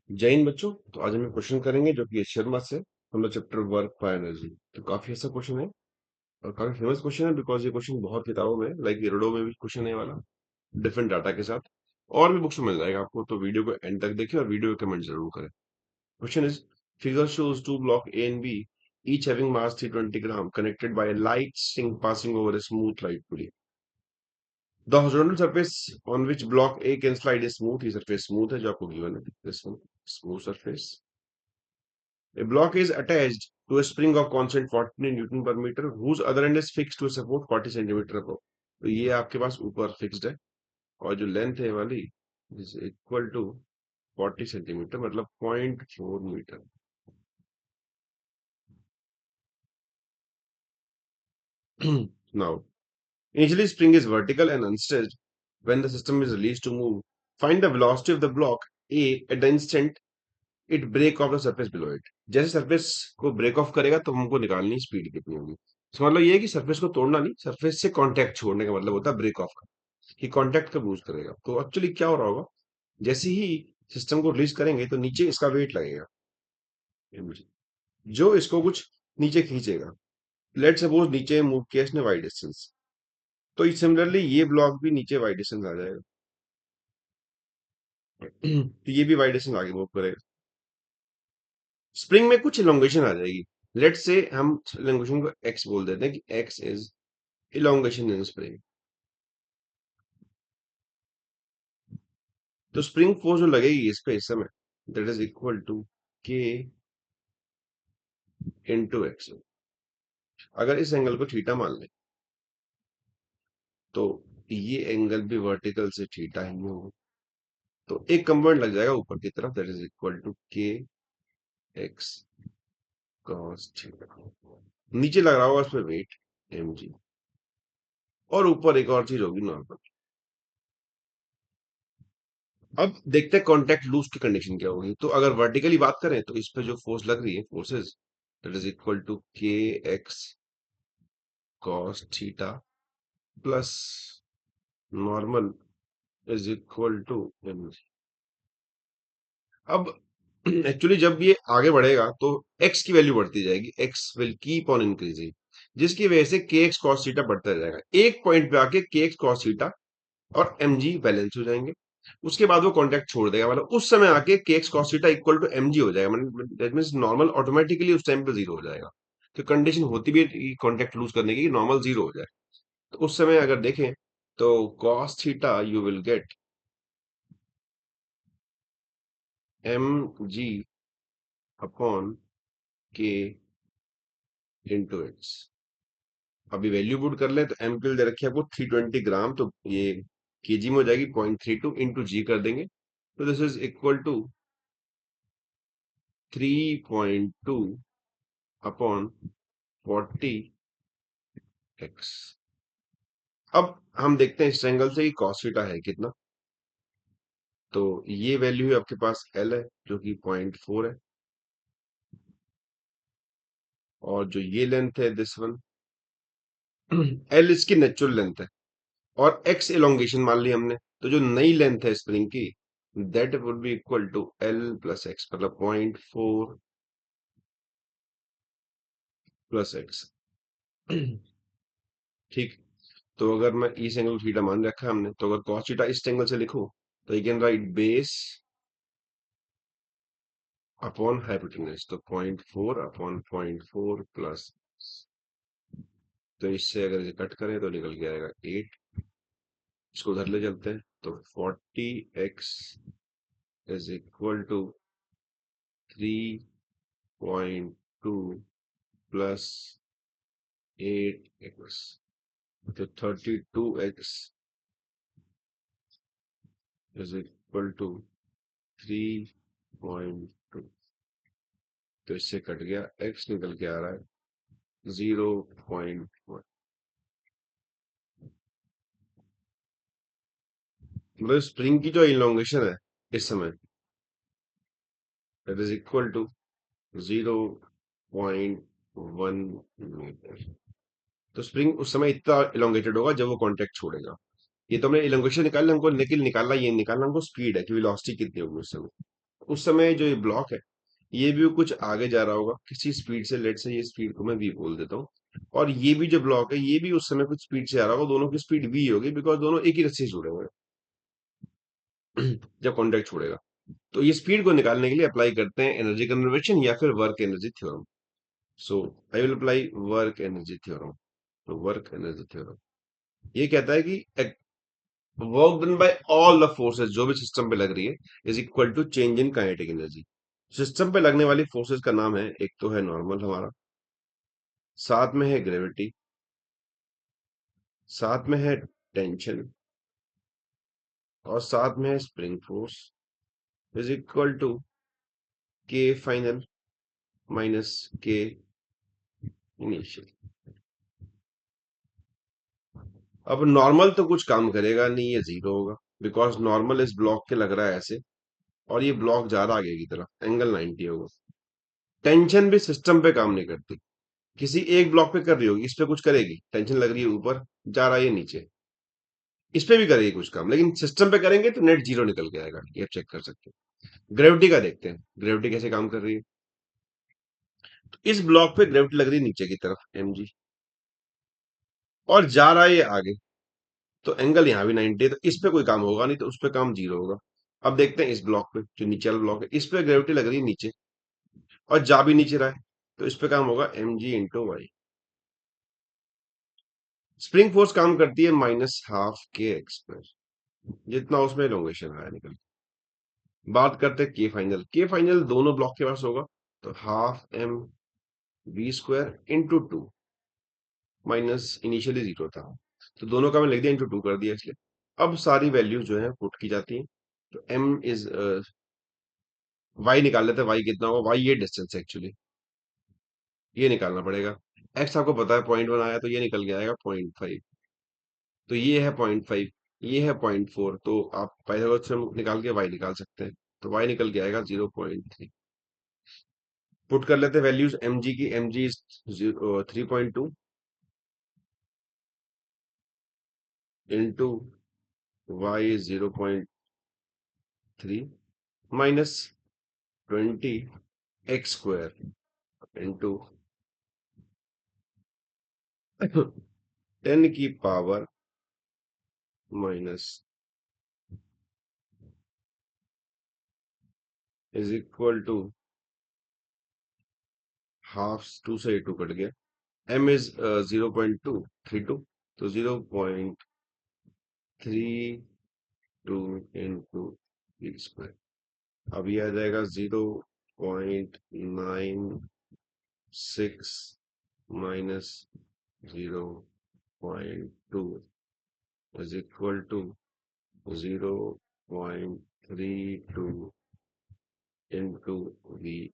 जय हिंद बच्चों। तो आज हम क्वेश्चन करेंगे जो कि एच शर्मा से हम लोग चैप्टर वर्क बाय एनर्जी। तो काफी ऐसा क्वेश्चन है और काफी फेमस क्वेश्चन है बिकॉज ये क्वेश्चन बहुत किताबों में लाइक इरोडो में भी क्वेश्चन है ये वाला डिफरेंट डाटा के साथ और भी बुक्स में मिल जाएगा आपको। तो वीडियो को एंड तक देखिए और वीडियो को कमेंट जरूर करें। Question is figure shows two block A and B each having mass 320 gram connected by a light string passing over a smooth light pulley. The horizontal surface on which block A can slide is smooth. ये surface smooth है जो आपको given है. This one smooth surface. A block is attached to a spring of constant 40 Newton per meter whose other end is fixed to a support 40 centimetre above. तो ये आपके पास ऊपर fixed है और जो लेंथ है वाली इज इक्वल टू 40 सेंटीमीटर मतलब 0.4 metre. Now, initially spring is vertical and unstretched. When the system is released to move, find the velocity of the block A at the instant it break off the surface below it. जैसे surface को break off करेगा तो हमको निकालनी speed कितनी होगी. इसका मतलब ये है कि सरफेस को तोड़ना नहीं, सरफेस से कांटेक्ट छोड़ने का मतलब होता है ब्रेक ऑफ का, कि कांटेक्ट कब यूज करेगा. तो एक्चुअली क्या हो रहा होगा, जैसे ही सिस्टम को रिलीज करेंगे तो नीचे इसका वेट लगेगा जो इसको कुछ नीचे खींचेगा. लेट सपोज नीचे मूव किया इसने वाई डिस्टेंस, तो सिमिलरली ये ब्लॉक भी नीचे वाई डिस्टेंस आ जाएगा. तो ये भी वाई डिस्टेंस आगे मूव करेगा. स्प्रिंग में कुछ इलोंगेशन आ जाएगी. लेट से हम इलोंगेशन को एक्स बोल देते हैं कि x is elongation in spring. तो स्प्रिंग फोर्स जो लगेगी इस पे इस समय दैट इज इक्वल टू के इनटू एक्स. अगर इस एंगल को थीटा मान लें तो ये एंगल भी वर्टिकल से थीटा ही होगा. तो एक कंपोनेंट लग जाएगा ऊपर की तरफ that is equal to K x cos theta. नीचे लग रहा होगा उस पर वेट एम जी और ऊपर एक और चीज होगी नॉर्मल. अब देखते हैं कॉन्टेक्ट लूज की कंडीशन क्या होगी. तो अगर वर्टिकली बात करें तो इस पे जो फोर्स लग रही है forces that is equal to K x cos theta plus normal is equal to M. अब एक्चुअली जब ये आगे बढ़ेगा तो x की वैल्यू बढ़ती जाएगी, x will keep on increasing, जिसकी वजह से के एक्स कॉस थीटा बढ़ता जाएगा. एक पॉइंट पे आके के एक्स कॉस थीटा और एम जी बैलेंस हो जाएंगे. उसके बाद वो कॉन्टेक्ट छोड़ देगा, मतलब उस समय आके के x cos theta equal to m g हो जाएगा. मतलब दैट मीन्स नॉर्मल ऑटोमेटिकली उस टाइम पे जीरो हो जाएगा. तो कंडीशन होती भी है कॉन्टेक्ट लूज करने की, नॉर्मल जीरो हो जाए. तो उस समय अगर देखें तो cos theta you will get m g upon k into x. अभी वैल्यू पुट कर ले तो एम की दे रखी है आपको 320 ग्राम, तो ये केजी में हो जाएगी 0.32 इंटू जी कर देंगे तो this is equal to 3.2 upon 40x. अब हम देखते हैं इस एंगल से कॉस थीटा है कितना. तो ये वैल्यू है आपके पास एल है जो कि 0.4 है और जो ये लेंथ है दिस वन एल इसकी नेचुरल लेंथ है और एक्स एलोंगेशन मान ली हमने. तो जो नई लेंथ है स्प्रिंग की that would be equal to l plus x मतलब 0.4 प्लस एक्स. ठीक. तो अगर मैं इस एंगल को थीटा मान रखा है हमने तो अगर cos थीटा इस एंगल से लिखूं तो you can write base upon hypotenuse. तो 0.4 अपॉन 0.4 प्लस, तो इससे अगर इसे कट करें तो निकल के आएगा 8. इसको उधर ले चलते हैं तो 40x is equal to 3.2 plus 8x. तो 32x इज इक्वल टू 3.2. तो इससे कट गया x निकल के आ रहा है 0.1. मतलब स्प्रिंग की जो इलोंगेशन है इस समय that is equal to 0.1 metre. तो स्प्रिंग उस समय इतना इलोंगेटेड होगा जब वो कांटेक्ट छोड़ेगा. ये तो हमने इलोंगेशन निकालना, हमको लेकिन निकालना ये निकालना हमको स्पीड है कि वेलोसिटी कितनी होगी उस समय. उस समय जो ये ब्लॉक है, ये भी कुछ आगे जा रहा होगा किसी स्पीड से, लेट से ये स्पीड को मैं v बोल देता हूँ। और ये भी जो ब्लॉक है, ये भी उस समय कुछ स्पीड से आ रहा होगा, दोनों की स्पीड v होगी, बिकॉज दोनों एक ही रस्सी से जुड़े हुए हैं जब कॉन्टेक्ट छोड़ेगा। तो ये स्पीड को निकालने के लिए अप्लाई करते हैं एनर्जी कंजर्वेशन या फिर work energy theorem. So I will apply work energy theorem. तो वर्क एनर्जी थ्योरम ये कहता है कि work done by all the forces, जो भी सिस्टम पे लग रही है, is equal to change in kinetic energy. System पे लगने वाली फोर्सेस का नाम है, एक तो है नॉर्मल हमारा, साथ में है ग्रेविटी, साथ में है टेंशन, और साथ में है spring force, is equal to k final minus k initial. अब नॉर्मल तो कुछ काम करेगा नहीं, ये जीरो होगा, बिकॉज नॉर्मल इस ब्लॉक के लग रहा है ऐसे, और ये ब्लॉक जा रहा आगे की तरफ, एंगल 90 होगा। टेंशन भी सिस्टम पे काम नहीं करती, किसी एक ब्लॉक पे कर रही होगी, इस पे कुछ करेगी, टेंशन लग रही है ऊपर, जा रहा है ये नीचे, इस पे भी करेगी कुछ काम, लेकिन सिस्टम पे करेंगे तो नेट जीरो निकल के आएगा, ये आप चेक कर सकते हैं। ग्रेविटी का देखते हैं, ग्रेविटी कैसे काम कर रही है। तो इस ब्लॉक पे ग्रेविटी लग रही है नीचे की तरफ mg, और जा रहा है ये आगे, तो एंगल यहाँ भी 90 है, तो इस पे कोई काम होगा नहीं, तो उस पे काम जीरो होगा। अब देखते हैं इस ब्लॉक पे, जो नीचे वाला ब्लॉक है, इस पे ग्रेविटी लग रही है नीचे, और जा भी नीचे रहा है, तो इस पे काम होगा mg into y. Spring force काम करती है माइनस हाफ के एक्स पर, जितना उसमें एलोंगेशन आया निकल के। बात करते हैं के फाइनल, के फाइनल दोनों ब्लॉक के पास होगा, तो half m v square into two, minus initially zero था, तो दोनों का मैं लिख दिया, इंटू टू कर दिया इसलिए। अब सारी वैल्यूज जो है पुट की जाती हैं, तो एम इज वाई निकाल लेते हैं, वाई कितना होगा, वाई ये डिस्टेंस है एक्चुअली, ये निकालना पड़ेगा। एक्स आपको पता है 0.1 आया, तो ये निकल के आएगा 0.5, तो ये है 0.5, ये है 0.4, तो आप पाइथागोरस थ्योरम निकाल के वाई निकाल सकते हैं, तो वाई निकल के आएगा 0.3। पुट कर लेते हैं वैल्यूज एम जी की, m g is 3.2 into y 0.3 minus 20 x square into 10 की power minus is equal to half, two से टू कट गया, एम इज 0.232, तो 0.32 इंटू स्क्वायर। अब ये आ जाएगा 0.96 minus 0.2 is equal to 0.32 into v.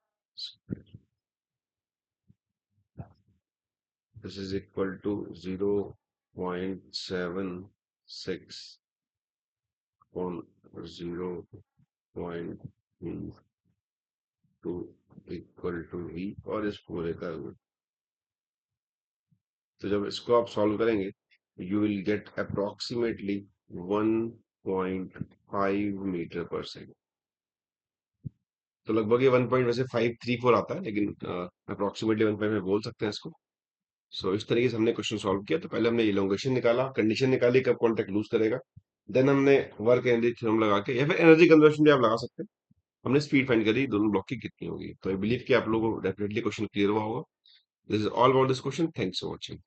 This is equal to 0.76 on 0.2 equal to v, और इस पूरे का रूट। तो जब इसको आप सॉल्व करेंगे, you will get approximately 1.5 metre per second. तो लगभग ये 1 पॉइंट वैसे 534 आता है, लेकिन अप्रोक्सीमेटली 1 में बोल सकते हैं इसको। सो इस तरीके से हमने क्वेश्चन सॉल्व किया। तो पहले हमने इलोंगेशन निकाला, कंडीशन निकाली कब कॉन्टेक्ट लूज करेगा, देन हमने वर्क एनर्जी थ्योरम लगा के, या फिर एनर्जी कंजर्वेशन भी आप लगा सकते हैं, हमने स्पीड फाइंड करी दोनों ब्लॉक की कितनी होगी। तो आई बिलीव कि आप लोगों को डेफिनेटली क्वेश्चन क्लियर हुआ होगा। This is all about this question, thanks for watching.